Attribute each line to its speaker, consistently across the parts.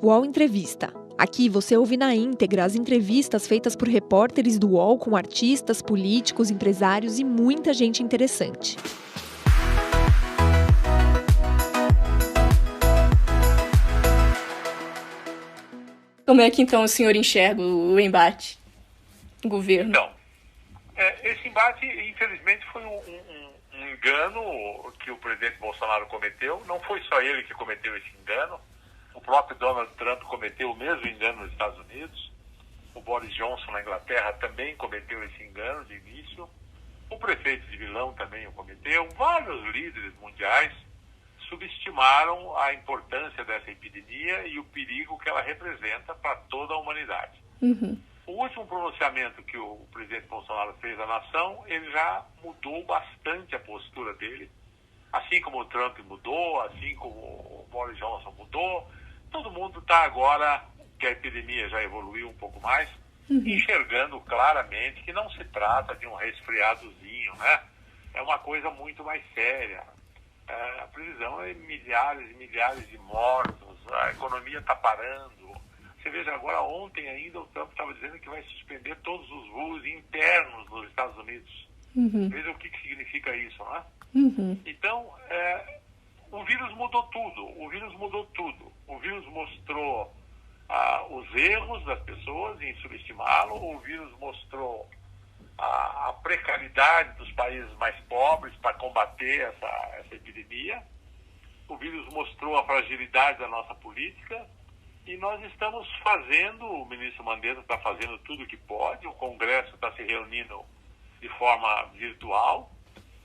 Speaker 1: UOL Entrevista. Aqui você ouve na íntegra as entrevistas feitas por repórteres do UOL com artistas, políticos, empresários e muita gente interessante.
Speaker 2: Como é que então o senhor enxerga o embate do governo?
Speaker 3: Então, esse embate, infelizmente, foi um engano que o presidente Bolsonaro cometeu. Não foi só ele que cometeu esse engano. O próprio Donald Trump cometeu o mesmo engano nos Estados Unidos. O Boris Johnson, na Inglaterra, também cometeu esse engano de início. O prefeito de Milão também o cometeu. Vários líderes mundiais subestimaram a importância dessa epidemia e o perigo que ela representa para toda a humanidade. O último pronunciamento que o presidente Bolsonaro fez à nação, ele já mudou bastante a postura dele. Assim como o Trump mudou, assim como o Boris Johnson mudou, todo mundo está agora, que a epidemia já evoluiu um pouco mais, enxergando claramente que não se trata de um resfriadozinho, né? É uma coisa muito mais séria. A previsão é milhares e milhares de mortos, a economia está parando. Você veja agora, ontem ainda o Trump estava dizendo que vai suspender todos os voos internos nos Estados Unidos. Veja o que significa isso, né? Então, o vírus mudou tudo. O vírus mostrou os erros das pessoas em subestimá-lo. O vírus mostrou a precariedade dos países mais pobres para combater essa epidemia. O vírus mostrou a fragilidade da nossa política. E nós estamos fazendo, o ministro Mandetta está fazendo tudo o que pode, o Congresso está se reunindo de forma virtual,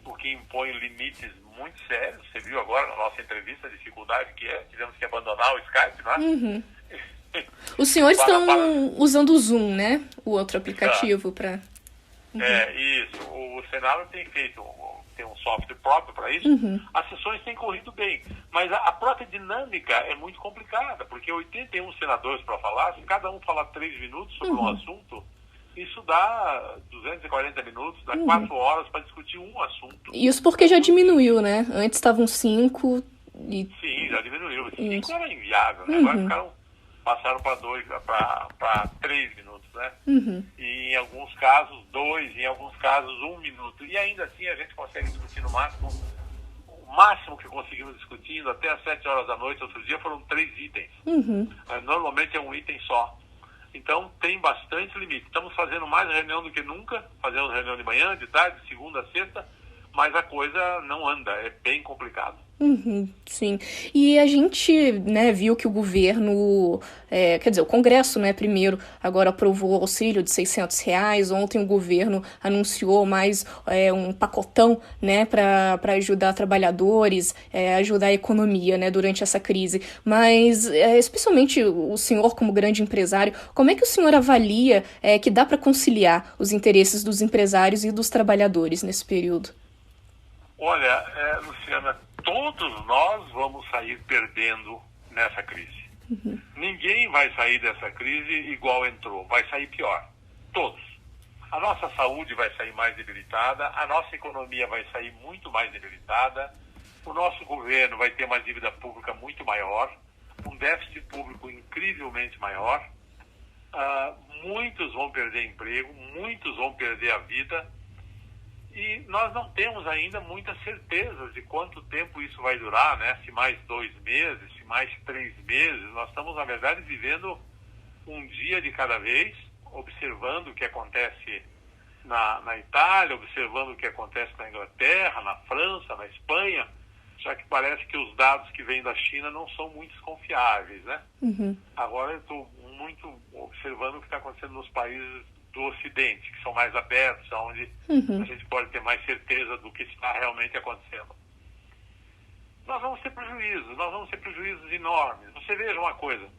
Speaker 3: o que impõe limites muito sérios. Você viu agora na nossa entrevista a dificuldade que é, tivemos que abandonar o Skype, não é?
Speaker 2: Os senhores estão usando o Zoom, né? O outro aplicativo para...
Speaker 3: Isso. O Senado tem um software próprio para isso. As sessões têm corrido bem, mas a própria dinâmica é muito complicada, porque 81 senadores para falar, se cada um falar 3 minutos sobre um assunto, isso dá 240 minutos, dá 4 horas para discutir um assunto.
Speaker 2: Isso porque já diminuiu, né? Antes estavam 5 e...
Speaker 3: Sim, já diminuiu. 5 era inviável, né? Agora passaram para 3 minutos, né? E em alguns casos 2, em alguns casos 1 minuto. E ainda assim a gente consegue discutir no máximo. O máximo que conseguimos discutindo até às 7 horas da noite, outro dia, foram 3 itens. Normalmente é um item só. Então tem bastante limite. Estamos fazendo mais reunião do que nunca. Fazemos reunião de manhã, de tarde, de segunda a sexta, mas a coisa não anda, é bem complicado.
Speaker 2: Sim. E a gente, né, viu que o governo, quer dizer, o Congresso, né, primeiro, agora aprovou o auxílio de R$600. Ontem o governo anunciou mais um pacotão, né, para ajudar trabalhadores, ajudar a economia, né, durante essa crise. Mas, especialmente o senhor como grande empresário, como é que o senhor avalia que dá para conciliar os interesses dos empresários e dos trabalhadores nesse período?
Speaker 3: Olha, Luciana, todos nós vamos sair perdendo nessa crise. Ninguém vai sair dessa crise igual entrou, vai sair pior. Todos. A nossa saúde vai sair mais debilitada, a nossa economia vai sair muito mais debilitada, o nosso governo vai ter uma dívida pública muito maior, um déficit público incrivelmente maior, muitos vão perder emprego, muitos vão perder a vida. E nós não temos ainda muita certeza de quanto tempo isso vai durar, né? Se mais 2 meses, se mais 3 meses. Nós estamos, na verdade, vivendo um dia de cada vez, observando o que acontece na Itália, observando o que acontece na Inglaterra, na França, na Espanha, já que parece que os dados que vêm da China não são muito confiáveis, né? Agora eu estou muito observando o que está acontecendo nos países do Ocidente, que são mais abertos, onde a gente pode ter mais certeza do que está realmente acontecendo. Nós vamos ter prejuízos enormes. Você veja uma coisa,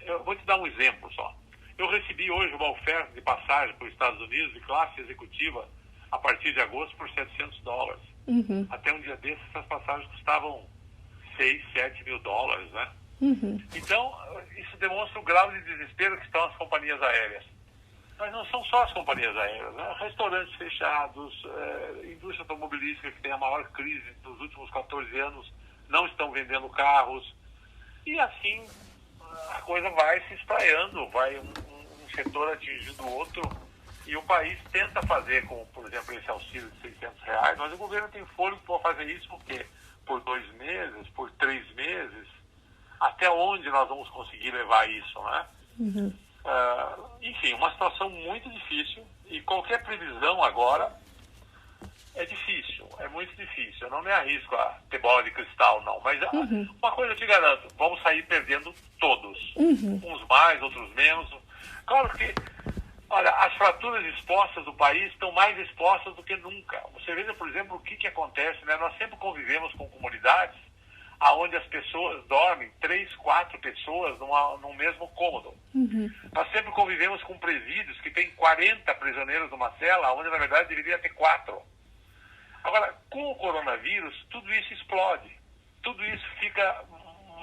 Speaker 3: eu vou te dar um exemplo só. Eu recebi hoje uma oferta de passagem para os Estados Unidos de classe executiva a partir de agosto por $700. Até um dia desses, essas passagens custavam $6, $7 mil, né? Então, isso demonstra o grau de desespero que estão as companhias aéreas. Mas não são só as companhias aéreas, né? Restaurantes fechados, indústria automobilística que tem a maior crise dos últimos 14 anos, não estão vendendo carros. E assim a coisa vai se espraiando, vai um setor atingindo o outro, e o país tenta fazer, com, por exemplo, esse auxílio de R$600, mas o governo tem fôlego para fazer isso por quê? Por 2 meses, por 3 meses, até onde nós vamos conseguir levar isso, né? Enfim, uma situação muito difícil, e qualquer previsão agora é difícil, é muito difícil. Eu não me arrisco a ter bola de cristal, não, mas uma coisa eu te garanto, vamos sair perdendo todos, uns mais, outros menos. Claro que, olha, as fraturas expostas do país estão mais expostas do que nunca. Você veja, por exemplo, o que acontece, né? Nós sempre convivemos com comunidades onde as pessoas dormem, 3, 4 pessoas num mesmo cômodo. Nós sempre convivemos com presídios que tem 40 prisioneiros numa cela, onde na verdade deveria ter 4. Agora, com o coronavírus, tudo isso explode. Tudo isso fica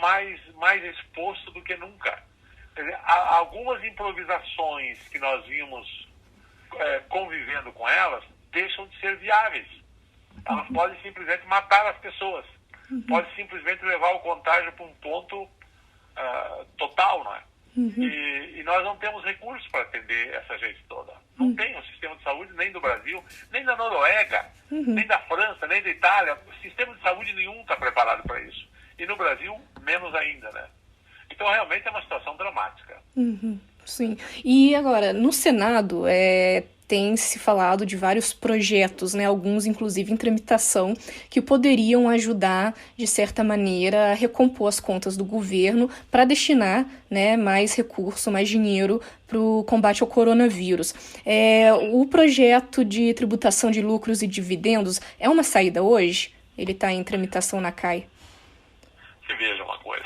Speaker 3: mais exposto do que nunca. Quer dizer, algumas improvisações que nós vimos convivendo com elas deixam de ser viáveis. Elas podem simplesmente matar as pessoas. Pode simplesmente levar o contágio para um ponto total, não é? E nós não temos recursos para atender essa gente toda. Não tem um sistema de saúde nem do Brasil, nem da Noruega, nem da França, nem da Itália. O sistema de saúde nenhum está preparado para isso. E no Brasil, menos ainda, né? Então, realmente é uma situação dramática.
Speaker 2: Sim. E agora, no Senado, tem se falado de vários projetos, né, alguns inclusive em tramitação, que poderiam ajudar, de certa maneira, a recompor as contas do governo para destinar, né, mais recurso, mais dinheiro para o combate ao coronavírus. O projeto de tributação de lucros e dividendos é uma saída hoje? Ele está em tramitação na CAI?
Speaker 3: Você veja uma coisa.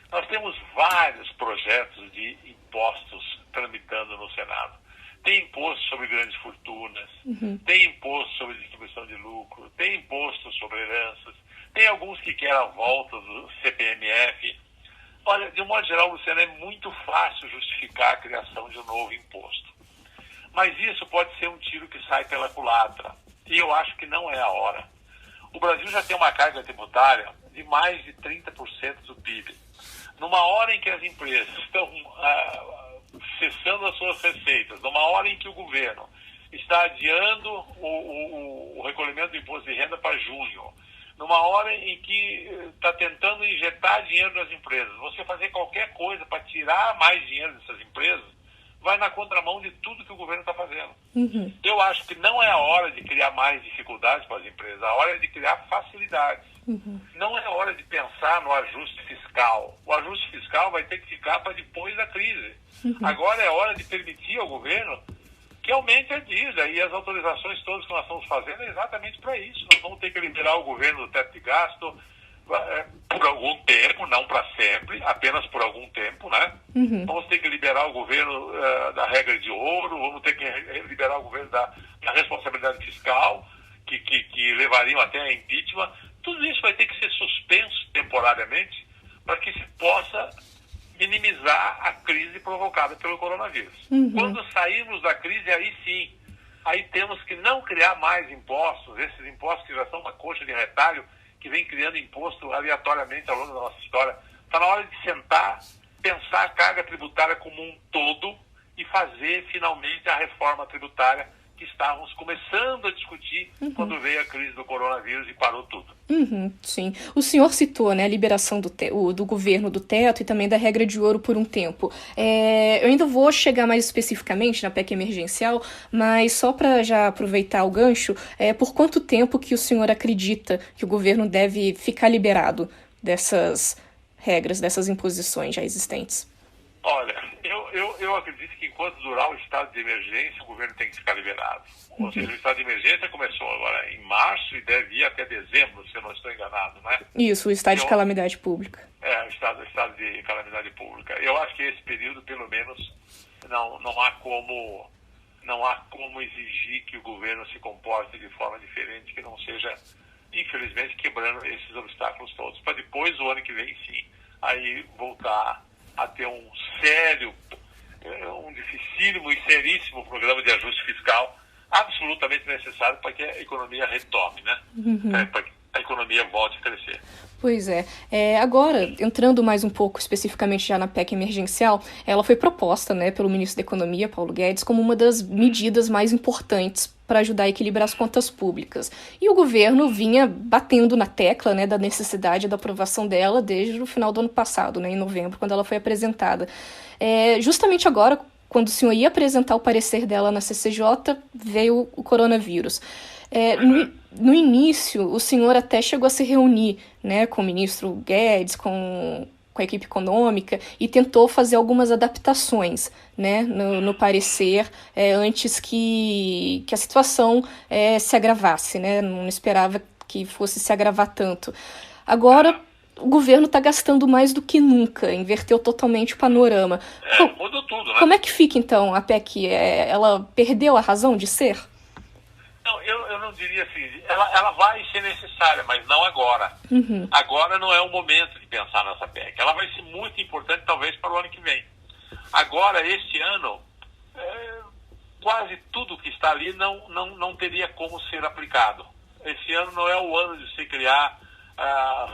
Speaker 3: Nós temos vários projetos de impostos tramitando no Senado. Tem imposto sobre grandes fortunas, tem imposto sobre distribuição de lucro, tem imposto sobre heranças, tem alguns que querem a volta do CPMF. Olha, de um modo geral, Luciano, é muito fácil justificar a criação de um novo imposto. Mas isso pode ser um tiro que sai pela culatra. E eu acho que não é a hora. O Brasil já tem uma carga tributária de mais de 30% do PIB. Numa hora em que as empresas estão cessando as suas receitas, numa hora em que o governo está adiando o recolhimento do imposto de renda para junho, numa hora em que está tentando injetar dinheiro nas empresas, você fazer qualquer coisa para tirar mais dinheiro dessas empresas, vai na contramão de tudo que o governo está fazendo. Eu acho que não é a hora de criar mais dificuldades para as empresas, a hora é de criar facilidades. Não é a hora de pensar no ajuste fiscal. O ajuste fiscal vai ter que ficar para depois da crise. Agora é hora de permitir ao governo que aumente a dívida, e as autorizações todas que nós estamos fazendo é exatamente para isso. Nós vamos ter que liberar o governo do teto de gasto por algum tempo, não para sempre, apenas por algum tempo, né? Vamos ter que liberar o governo da regra de ouro, vamos ter que liberar o governo da responsabilidade fiscal, que levariam até a impeachment. Tudo isso vai ter que ser suspenso temporariamente para que se possa minimizar a crise provocada pelo coronavírus. Quando sairmos da crise, aí sim, aí temos que não criar mais impostos, esses impostos que já são uma coxa de retalho, que vem criando imposto aleatoriamente ao longo da nossa história. Está na hora de sentar, pensar a carga tributária como um todo e fazer finalmente a reforma tributária que estávamos começando a discutir quando veio a crise do coronavírus e parou tudo.
Speaker 2: Sim. O senhor citou, né, a liberação do governo do teto e também da regra de ouro por um tempo. Eu ainda vou chegar mais especificamente na PEC emergencial, mas só para já aproveitar o gancho, por quanto tempo que o senhor acredita que o governo deve ficar liberado dessas regras, dessas imposições já existentes?
Speaker 3: Olha, eu acredito que enquanto durar o estado de emergência, o governo tem que ficar liberado. Ou seja, o estado de emergência começou agora em março e deve ir até dezembro, se eu não estou enganado, né?
Speaker 2: Isso, o estado de calamidade pública.
Speaker 3: O estado de calamidade pública. Eu acho que esse período, pelo menos, não há como exigir que o governo se comporte de forma diferente, que não seja, infelizmente, quebrando esses obstáculos todos. Para depois, o ano que vem, sim, aí voltar a ter um dificílimo e seríssimo programa de ajuste fiscal absolutamente necessário para que a economia retome, né? Para que a economia volte a crescer.
Speaker 2: Pois é. Agora, entrando mais um pouco especificamente já na PEC emergencial, ela foi proposta, né, pelo ministro da Economia, Paulo Guedes, como uma das medidas mais importantes para ajudar a equilibrar as contas públicas. E o governo vinha batendo na tecla, né, da necessidade da aprovação dela desde o final do ano passado, né, em novembro, quando ela foi apresentada. Justamente agora, quando o senhor ia apresentar o parecer dela na CCJ, veio o coronavírus. No início, o senhor até chegou a se reunir, né, com o ministro Guedes, com a equipe econômica, e tentou fazer algumas adaptações, né, no parecer, antes que a situação se agravasse, né, não esperava que fosse se agravar tanto. Agora, o governo está gastando mais do que nunca, inverteu totalmente o panorama.
Speaker 3: Mudou tudo, né?
Speaker 2: Como é que fica, então, a PEC? Ela perdeu a razão de ser?
Speaker 3: Não, eu não diria assim, ela vai ser necessária, mas não agora.
Speaker 2: Uhum.
Speaker 3: Agora não é o momento de pensar nessa PEC. Ela vai ser muito importante, talvez, para o ano que vem. Agora, este ano, quase tudo que está ali não teria como ser aplicado. Esse ano não é o ano de se criar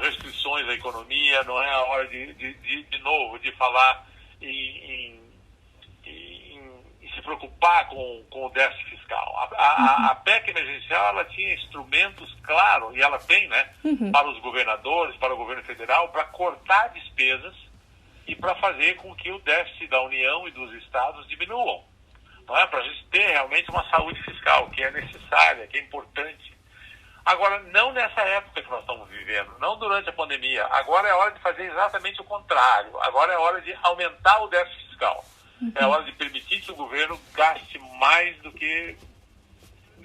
Speaker 3: restrições à economia, não é a hora de novo, de falar em se preocupar com o déficit fiscal. A PEC emergencial, ela tinha instrumentos, claro, e ela tem, né, para os governadores, para o governo federal, para cortar despesas e para fazer com que o déficit da União e dos estados diminuam. Não é? Para a gente ter realmente uma saúde fiscal, que é necessária, que é importante. Agora, não nessa época que nós estamos vivendo, não durante a pandemia. Agora é hora de fazer exatamente o contrário. Agora é hora de aumentar o déficit fiscal. É hora de permitir que o governo gaste mais do que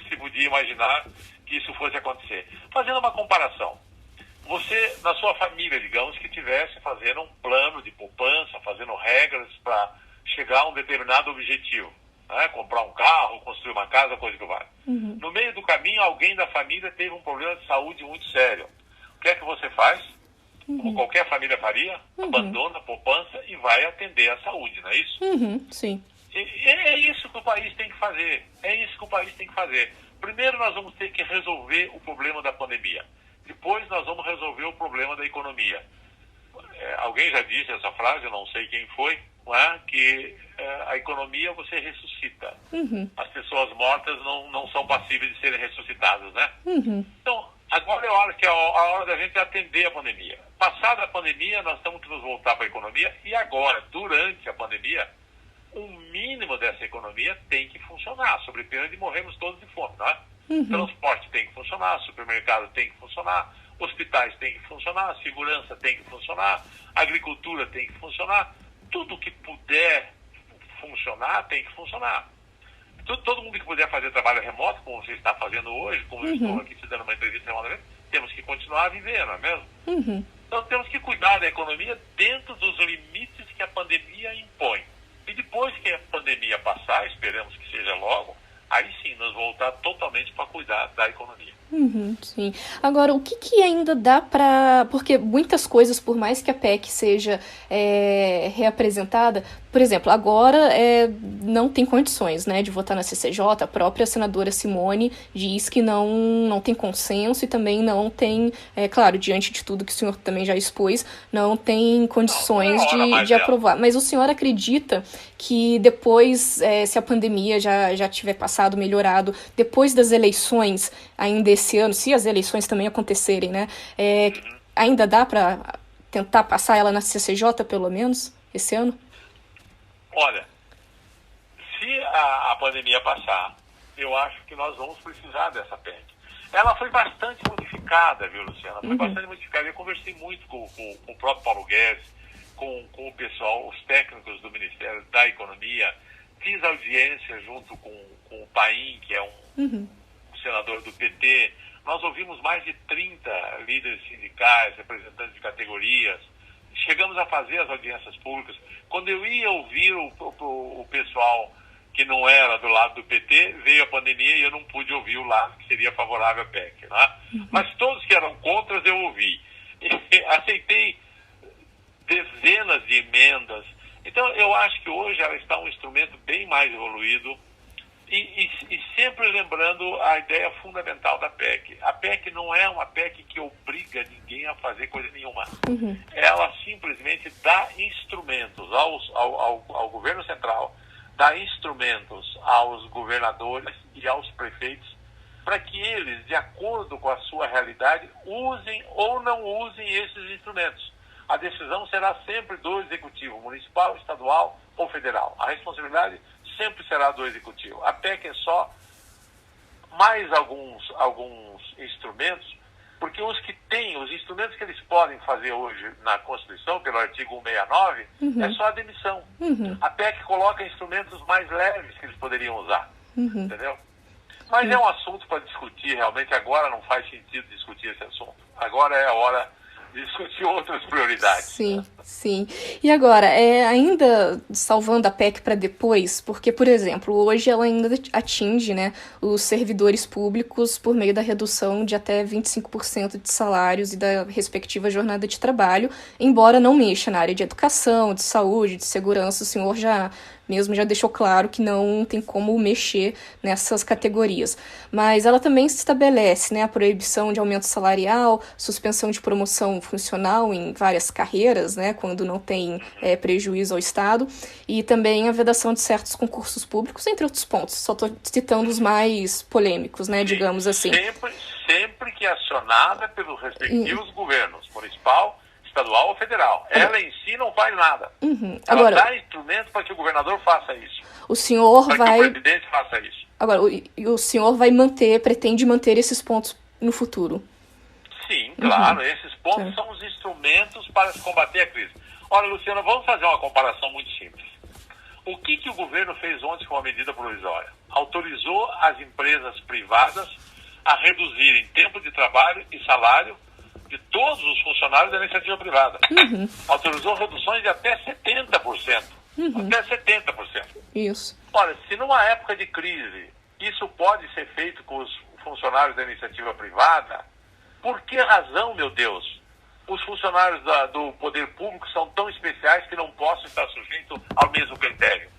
Speaker 3: se podia imaginar que isso fosse acontecer. Fazendo uma comparação. Você, na sua família, digamos, que estivesse fazendo um plano de poupança, fazendo regras para chegar a um determinado objetivo. Né? Comprar um carro, construir uma casa, coisa que vale. No meio do caminho, alguém da família teve um problema de saúde muito sério. O que é que você faz? Como qualquer família faria, abandona a poupança e vai atender a saúde, não é isso?
Speaker 2: Sim.
Speaker 3: E é isso que o país tem que fazer. É isso que o país tem que fazer. Primeiro nós vamos ter que resolver o problema da pandemia. Depois nós vamos resolver o problema da economia. Alguém já disse essa frase, eu não sei quem foi, não é? Que a economia você ressuscita. As pessoas mortas não são passíveis de serem ressuscitadas, né? Então, agora é a hora da gente atender a pandemia. Passada a pandemia, nós temos que nos voltar para a economia e agora, durante a pandemia, o mínimo dessa economia tem que funcionar, sob pena de morrermos todos de fome, não é? Transporte tem que funcionar, supermercado tem que funcionar, hospitais tem que funcionar, segurança tem que funcionar, agricultura tem que funcionar, tudo que puder funcionar tem que funcionar. Todo mundo que puder fazer trabalho remoto, como você está fazendo hoje, como eu estou aqui te dando uma entrevista remotamente, temos que continuar a viver, não é mesmo? Então temos que cuidar da economia dentro dos limites que a pandemia impõe. E depois que a pandemia passar, esperamos que seja logo, aí sim nós voltar totalmente para cuidar da economia.
Speaker 2: Sim. Agora, o que ainda dá para... Porque muitas coisas, por mais que a PEC seja reapresentada, por exemplo, agora não tem condições, né, de votar na CCJ. A própria senadora Simone diz que não tem consenso e também não tem, claro, diante de tudo que o senhor também já expôs, não tem condições de aprovar. Mas o senhor acredita que depois, se a pandemia já tiver passado, melhorado, depois das eleições, ainda esse ano, se as eleições também acontecerem, né, ainda dá para tentar passar ela na CCJ, pelo menos, esse ano?
Speaker 3: Olha, se a pandemia passar, eu acho que nós vamos precisar dessa PEC. Ela foi bastante modificada, viu, Luciana? Foi bastante modificada. Eu conversei muito com o próprio Paulo Guedes, com o pessoal, os técnicos do Ministério da Economia. Fiz audiência junto com o Paim, que é um senador do PT. Nós ouvimos mais de 30 líderes sindicais, representantes de categorias. Chegamos a fazer as audiências públicas. Quando eu ia ouvir o pessoal que não era do lado do PT, veio a pandemia e eu não pude ouvir o lado que seria favorável à PEC. Né? Mas todos que eram contras eu ouvi. E aceitei dezenas de emendas. Então eu acho que hoje ela está um instrumento bem mais evoluído. E sempre lembrando a ideia fundamental da PEC. A PEC não é uma PEC que obriga ninguém a fazer coisa nenhuma. Ela simplesmente dá instrumentos ao governo central, dá instrumentos aos governadores e aos prefeitos para que eles, de acordo com a sua realidade, usem ou não usem esses instrumentos. A decisão será sempre do executivo municipal, estadual ou federal. A responsabilidade sempre será do executivo. A PEC é só mais alguns instrumentos, porque os instrumentos que eles podem fazer hoje na Constituição, pelo artigo 169, é só a demissão. A PEC coloca instrumentos mais leves que eles poderiam usar, entendeu? Mas é um assunto para discutir, realmente agora não faz sentido discutir esse assunto. Agora é a hora de discutir outras prioridades.
Speaker 2: Sim, sim. E agora, ainda salvando a PEC para depois, porque, por exemplo, hoje ela ainda atinge, né, os servidores públicos por meio da redução de até 25% de salários e da respectiva jornada de trabalho, embora não mexa na área de educação, de saúde, de segurança. O senhor já deixou claro que não tem como mexer nessas categorias. Mas ela também se estabelece, né, a proibição de aumento salarial, suspensão de promoção funcional em várias carreiras, né, quando não tem prejuízo ao Estado, e também a vedação de certos concursos públicos, entre outros pontos. Só estou citando os mais polêmicos, né, digamos assim.
Speaker 3: Sempre que acionada pelos respectivos governos, municipal, estadual ou federal. Ela em si não faz nada. Ela
Speaker 2: Agora,
Speaker 3: dá instrumentos para que o governador faça isso.
Speaker 2: O senhor
Speaker 3: para
Speaker 2: vai...
Speaker 3: que o presidente faça isso.
Speaker 2: Agora, o senhor pretende manter esses pontos no futuro?
Speaker 3: Sim, claro. Esses pontos são os instrumentos para se combater a crise. Olha, Luciana, vamos fazer uma comparação muito simples. O que o governo fez ontem com a medida provisória? Autorizou as empresas privadas a reduzirem tempo de trabalho e salário de todos os funcionários da iniciativa privada. Autorizou reduções de até 70%. Até 70%.
Speaker 2: Isso.
Speaker 3: Olha, se numa época de crise isso pode ser feito com os funcionários da iniciativa privada, por que razão, meu Deus, os funcionários do poder público são tão especiais que não possam estar sujeitos ao mesmo critério?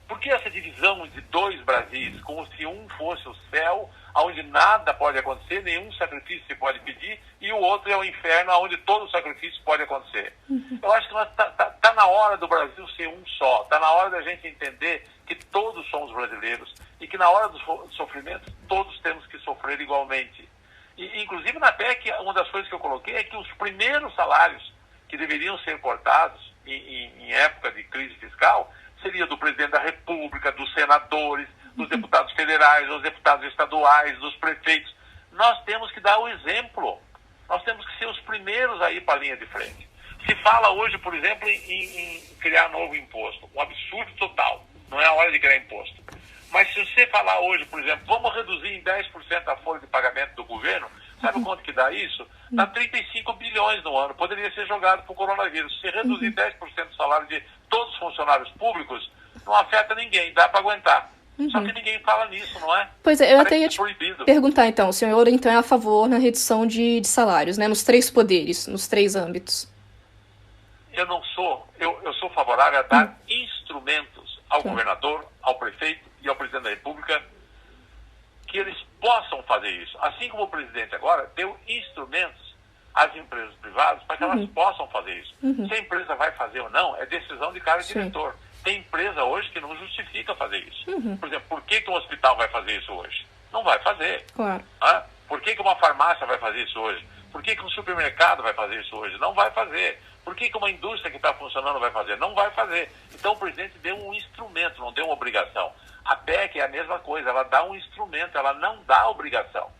Speaker 3: Por que essa divisão de dois Brasis, como se um fosse o céu, onde nada pode acontecer, nenhum sacrifício se pode pedir, e o outro é o inferno, onde todo sacrifício pode acontecer? Eu acho que tá na hora do Brasil ser um só, está na hora da gente entender que todos somos brasileiros e que na hora do sofrimento todos temos que sofrer igualmente. E, inclusive na PEC, uma das coisas que eu coloquei é que os primeiros salários que deveriam ser cortados em época de crise fiscal seria do presidente da República, dos senadores, dos deputados federais, dos deputados estaduais, dos prefeitos. Nós temos que dar o exemplo. Nós temos que ser os primeiros a ir para a linha de frente. Se fala hoje, por exemplo, em criar novo imposto. Um absurdo total. Não é a hora de criar imposto. Mas se você falar hoje, por exemplo, vamos reduzir em 10% a folha de pagamento do governo, sabe quanto que dá isso? Dá 35 bilhões no ano. Poderia ser jogado para o coronavírus. Se reduzir 10% do salário de todos os funcionários públicos, não afeta ninguém, dá para aguentar. Só que ninguém fala nisso, não é?
Speaker 2: Pois é, eu até ia te
Speaker 3: proibido.
Speaker 2: perguntar então, o senhor então é a favor na redução de salários, né, nos 3 poderes, nos 3 âmbitos?
Speaker 3: Eu não sou, eu sou favorável a dar instrumentos ao governador, ao prefeito e ao presidente da República que eles possam fazer isso. Assim como o presidente agora deu instrumentos às empresas privadas para que elas possam fazer isso. Se a empresa vai fazer ou não, é decisão de cada diretor. Tem empresa hoje que não justifica fazer isso. Por exemplo, por que um hospital vai fazer isso hoje? Não vai fazer.
Speaker 2: Claro.
Speaker 3: Por que uma farmácia vai fazer isso hoje? Por que um supermercado vai fazer isso hoje? Não vai fazer. Por que uma indústria que está funcionando vai fazer? Não vai fazer. Então o presidente deu um instrumento, não deu uma obrigação. A PEC é a mesma coisa, ela dá um instrumento, ela não dá obrigação.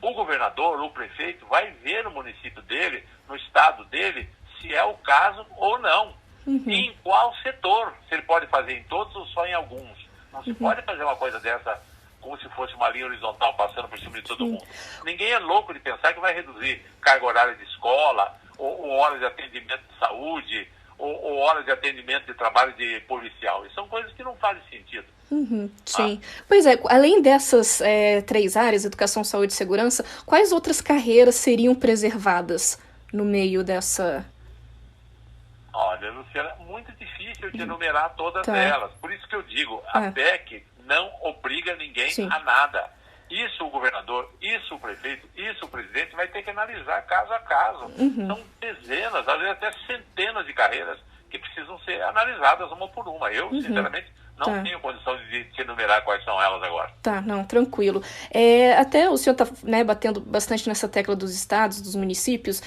Speaker 3: O governador, o prefeito, vai ver no município dele, no estado dele, se é o caso ou não. E em qual setor, se ele pode fazer em todos ou só em alguns. Não se pode fazer uma coisa dessa como se fosse uma linha horizontal passando por cima de todo mundo. Ninguém é louco de pensar que vai reduzir carga horária de escola, ou horas de atendimento de saúde, ou horas de atendimento de trabalho de policial. Isso são coisas que não fazem sentido.
Speaker 2: Sim. Pois é, além dessas 3 áreas, educação, saúde e segurança, quais outras carreiras seriam preservadas no meio dessa...
Speaker 3: Olha, Luciana, muito difícil de enumerar todas elas. Por isso que eu digo, a PEC não obriga ninguém
Speaker 2: Sim.
Speaker 3: a nada. Isso o governador, isso o prefeito, isso o presidente vai ter que analisar caso a caso. São dezenas, às vezes até centenas de carreiras que precisam ser analisadas uma por uma. Eu, sinceramente, não tenho condição de te enumerar quais são elas agora.
Speaker 2: Tá, não, tranquilo. Até o senhor está, né, batendo bastante nessa tecla dos estados, dos municípios.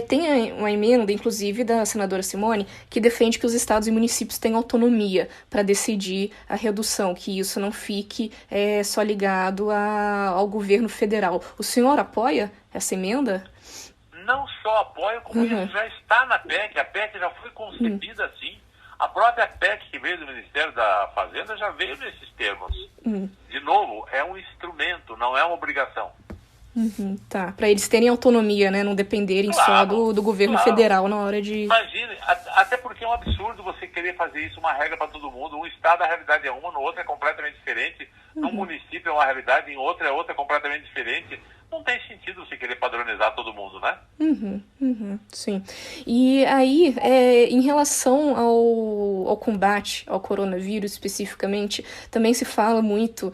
Speaker 2: Tem uma emenda, inclusive, da senadora Simone, que defende que os estados e municípios tenham autonomia para decidir a redução, que isso não fique só ligado ao governo federal. O senhor apoia essa emenda?
Speaker 3: Não só apoio, como isso já está na PEC. A PEC já foi concebida assim. A própria PEC que veio do Ministério da Fazenda já veio nesses termos. De novo, é um instrumento, não é uma obrigação.
Speaker 2: Tá, para eles terem autonomia, né? Não dependerem só do governo federal na hora de...
Speaker 3: Imagine, até porque é um absurdo você querer fazer isso uma regra para todo mundo. Um estado a realidade é uma, no outro é completamente diferente. Num município é uma realidade, em outro é outra completamente diferente. Não tem sentido você querer padronizar todo mundo, né?
Speaker 2: Sim. E aí, em relação ao combate ao coronavírus especificamente, também se fala muito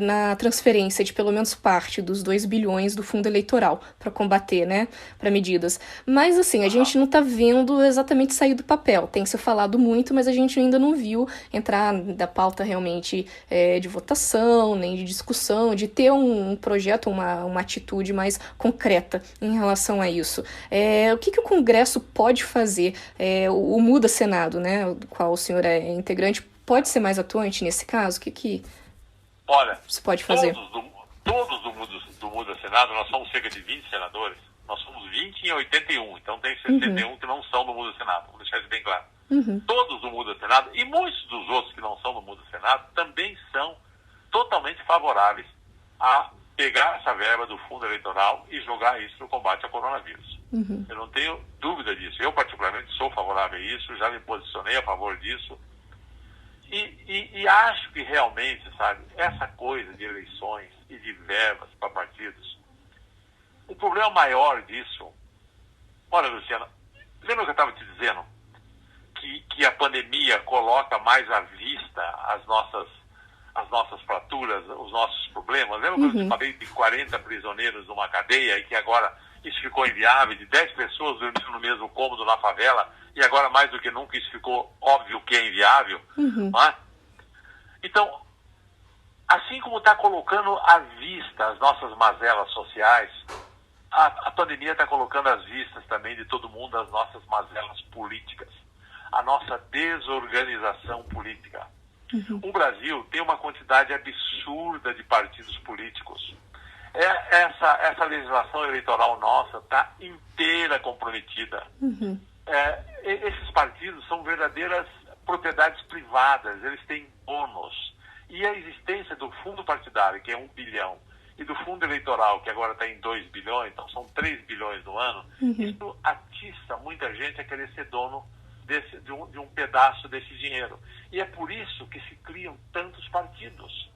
Speaker 2: na transferência de pelo menos parte dos 2 bilhões do fundo eleitoral para combater, né, para medidas. Mas, assim, a gente não está vendo exatamente sair do papel. Tem se falado muito, mas a gente ainda não viu entrar da pauta realmente de votação, nem de discussão, de ter um projeto, uma atitude mais concreta em relação a isso. O que o Congresso pode fazer? O Muda Senado, né, do qual o senhor é integrante, pode ser mais atuante nesse caso? O que
Speaker 3: Olha,
Speaker 2: se pode fazer?
Speaker 3: Todos do Muda Senado, nós somos cerca de 20 senadores, nós somos 20 em 81, então tem 61 que não são do Muda Senado, vou deixar isso bem claro. Todos do Muda Senado, e muitos dos outros que não são do Muda Senado, também são totalmente favoráveis a pegar essa verba do fundo eleitoral e jogar isso no combate ao coronavírus. Eu não tenho dúvida disso. Eu, particularmente, sou favorável a isso, já me posicionei a favor disso. E acho que realmente, sabe, essa coisa de eleições e de verbas para partidos, o problema maior disso... Olha, Luciana, lembra que eu estava te dizendo que a pandemia coloca mais à vista as nossas fraturas, os nossos problemas? Lembra quando eu falei de 40 prisioneiros numa cadeia e que agora isso ficou inviável, de 10 pessoas dormindo no mesmo cômodo na favela, e agora mais do que nunca isso ficou óbvio que é inviável? Não é? Então, assim como está colocando à vista as nossas mazelas sociais, a pandemia está colocando às vistas também de todo mundo as nossas mazelas políticas, a nossa desorganização política. O Brasil tem uma quantidade absurda de partidos políticos. Essa legislação eleitoral nossa está inteira comprometida. Esses partidos são verdadeiras propriedades privadas, eles têm donos. E a existência do fundo partidário, que é 1 bilhão, e do fundo eleitoral, que agora está em 2 bilhões, então são 3 bilhões no ano, isso atiça muita gente a querer ser dono de um pedaço desse dinheiro. E é por isso que se criam tantos partidos.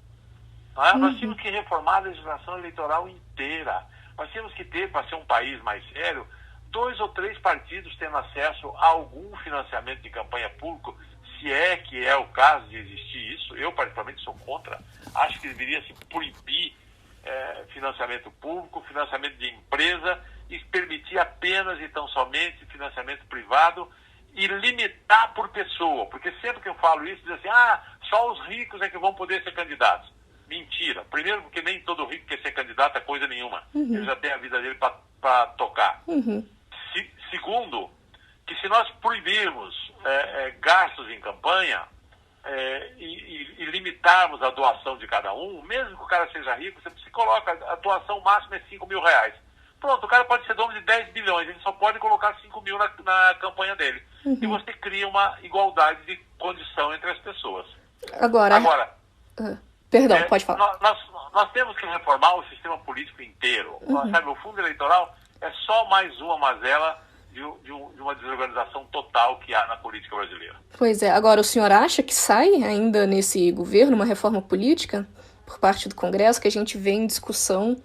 Speaker 3: Nós temos que reformar a legislação eleitoral inteira. Nós temos que ter, para ser um país mais sério, 2 ou 3 partidos tendo acesso a algum financiamento de campanha público, se é que é o caso de existir isso. Eu, particularmente, sou contra. Acho que deveria se proibir financiamento público, financiamento de empresa, e permitir apenas e tão somente financiamento privado e limitar por pessoa. Porque sempre que eu falo isso, diz assim, só os ricos é que vão poder ser candidatos. Mentira. Primeiro, porque nem todo rico quer ser candidato a coisa nenhuma. Ele já tem a vida dele para tocar. Segundo, que se nós proibirmos gastos em campanha e limitarmos a doação de cada um, mesmo que o cara seja rico, você se coloca, a doação máxima é 5 mil reais. Pronto, o cara pode ser dono de 10 bilhões, ele só pode colocar 5 mil na campanha dele. E você cria uma igualdade de condição entre as pessoas.
Speaker 2: Agora perdão, pode falar.
Speaker 3: Nós temos que reformar o sistema político inteiro. Sabe, o fundo eleitoral é só mais uma mazela de uma desorganização total que há na política brasileira.
Speaker 2: Pois é. Agora, o senhor acha que sai ainda nesse governo uma reforma política por parte do Congresso, que a gente vê em discussão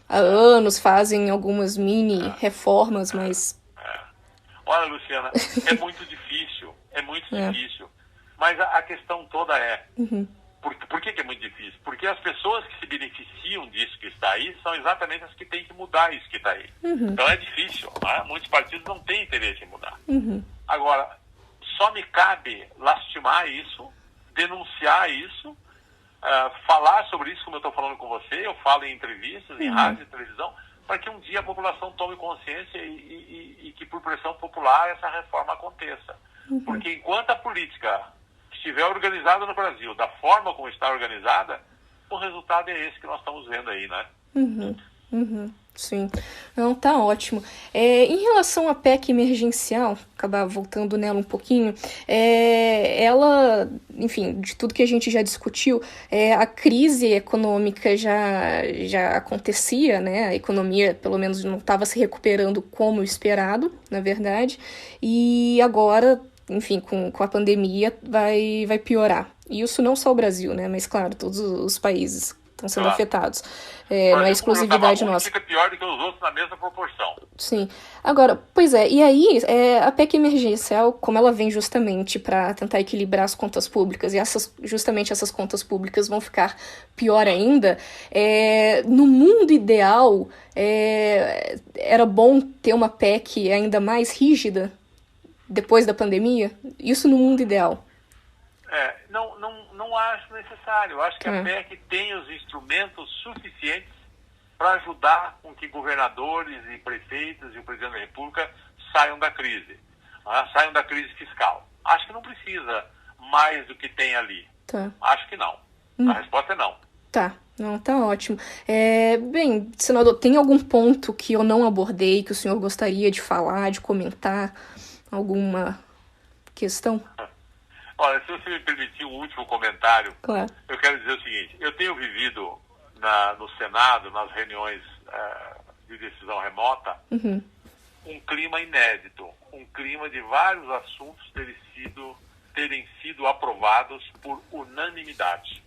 Speaker 2: há anos, fazem algumas mini reformas, mas...
Speaker 3: Olha, Luciana, é muito difícil, difícil. Mas a questão toda Por que é muito difícil? Porque as pessoas que se beneficiam disso que está aí são exatamente as que têm que mudar isso que está aí. Então é difícil, né? Muitos partidos não têm interesse em mudar. Agora, só me cabe lastimar isso, denunciar isso, falar sobre isso como eu estou falando com você, eu falo em entrevistas, em rádio e televisão, para que um dia a população tome consciência e que por pressão popular essa reforma aconteça. Porque enquanto a política estiver organizada no Brasil da forma como está organizada, o resultado é esse que nós estamos vendo aí, né?
Speaker 2: Sim, não, tá ótimo. Em relação à PEC emergencial, acabar voltando nela um pouquinho, ela, enfim, de tudo que a gente já discutiu, a crise econômica já acontecia, né? A economia, pelo menos, não estava se recuperando como esperado, na verdade, e agora, enfim, com a pandemia vai piorar. E isso não só o Brasil, né? Mas, claro, todos os países estão sendo afetados. Não é exclusividade nossa.
Speaker 3: Fica pior do que os outros na mesma proporção.
Speaker 2: Sim. Agora, pois e aí a PEC emergencial, como ela vem justamente para tentar equilibrar as contas públicas, e justamente essas contas públicas vão ficar pior ainda, no mundo ideal, era bom ter uma PEC ainda mais rígida depois da pandemia? Isso no mundo ideal.
Speaker 3: Não acho necessário. Eu acho que a PEC tem os instrumentos suficientes para ajudar com que governadores e prefeitos e o presidente da República saiam da crise. Saiam da crise fiscal. Acho que não precisa mais do que tem ali.
Speaker 2: Tá.
Speaker 3: Acho que não. A resposta é não.
Speaker 2: Tá. Não, tá ótimo. Bem, senador, tem algum ponto que eu não abordei, que o senhor gostaria de falar, de comentar? Alguma questão?
Speaker 3: Olha, se você me permitir um último comentário,
Speaker 2: claro.
Speaker 3: Eu quero dizer o seguinte: eu tenho vivido no Senado, nas reuniões de decisão remota, um clima inédito, um clima de vários assuntos terem sido aprovados por unanimidade.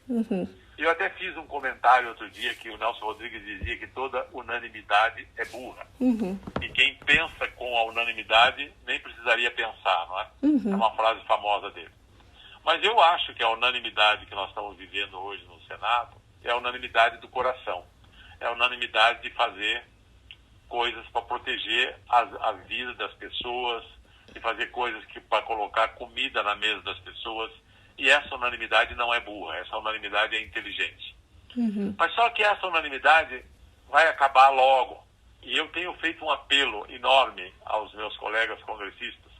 Speaker 3: Eu até fiz um comentário outro dia que o Nelson Rodrigues dizia que toda unanimidade é burra. E quem pensa com a unanimidade nem precisaria pensar, não é? É uma frase famosa dele. Mas eu acho que a unanimidade que nós estamos vivendo hoje no Senado é a unanimidade do coração. É a unanimidade de fazer coisas para proteger a vida das pessoas, de fazer coisas para colocar comida na mesa das pessoas. E essa unanimidade não é burra, essa unanimidade é inteligente. Mas só que essa unanimidade vai acabar logo. E eu tenho feito um apelo enorme aos meus colegas congressistas,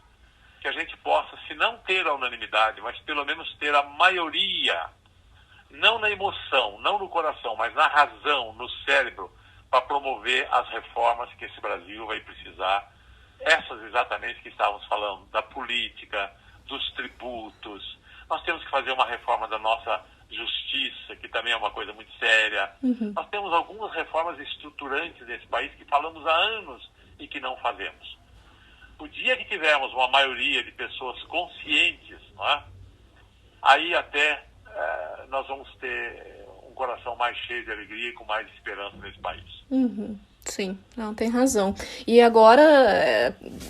Speaker 3: que a gente possa, se não ter a unanimidade, mas pelo menos ter a maioria, não na emoção, não no coração, mas na razão, no cérebro, para promover as reformas que esse Brasil vai precisar. Essas exatamente que estávamos falando, da política, dos tributos. Nós temos que fazer uma reforma da nossa justiça, que também é uma coisa muito séria. Nós temos algumas reformas estruturantes nesse país que falamos há anos e que não fazemos. O dia que tivermos uma maioria de pessoas conscientes, não é? Aí até nós vamos ter um coração mais cheio de alegria e com mais esperança nesse país.
Speaker 2: Sim, não, tem razão. E agora,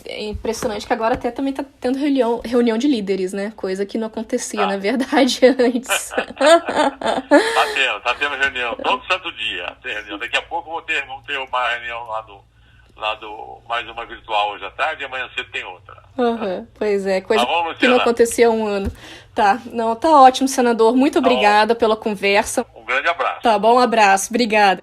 Speaker 2: é impressionante que agora até também está tendo reunião de líderes, né? Coisa que não acontecia, na verdade, antes.
Speaker 3: Tá tendo reunião. Todo santo dia tem reunião. Daqui a pouco vamos ter uma reunião lá do mais uma virtual hoje à tarde e amanhã cedo tem outra.
Speaker 2: Pois é, coisa que não acontecia há um ano. Tá ótimo, senador. Muito obrigada pela conversa.
Speaker 3: Um grande abraço.
Speaker 2: Tá bom, um abraço. Obrigada.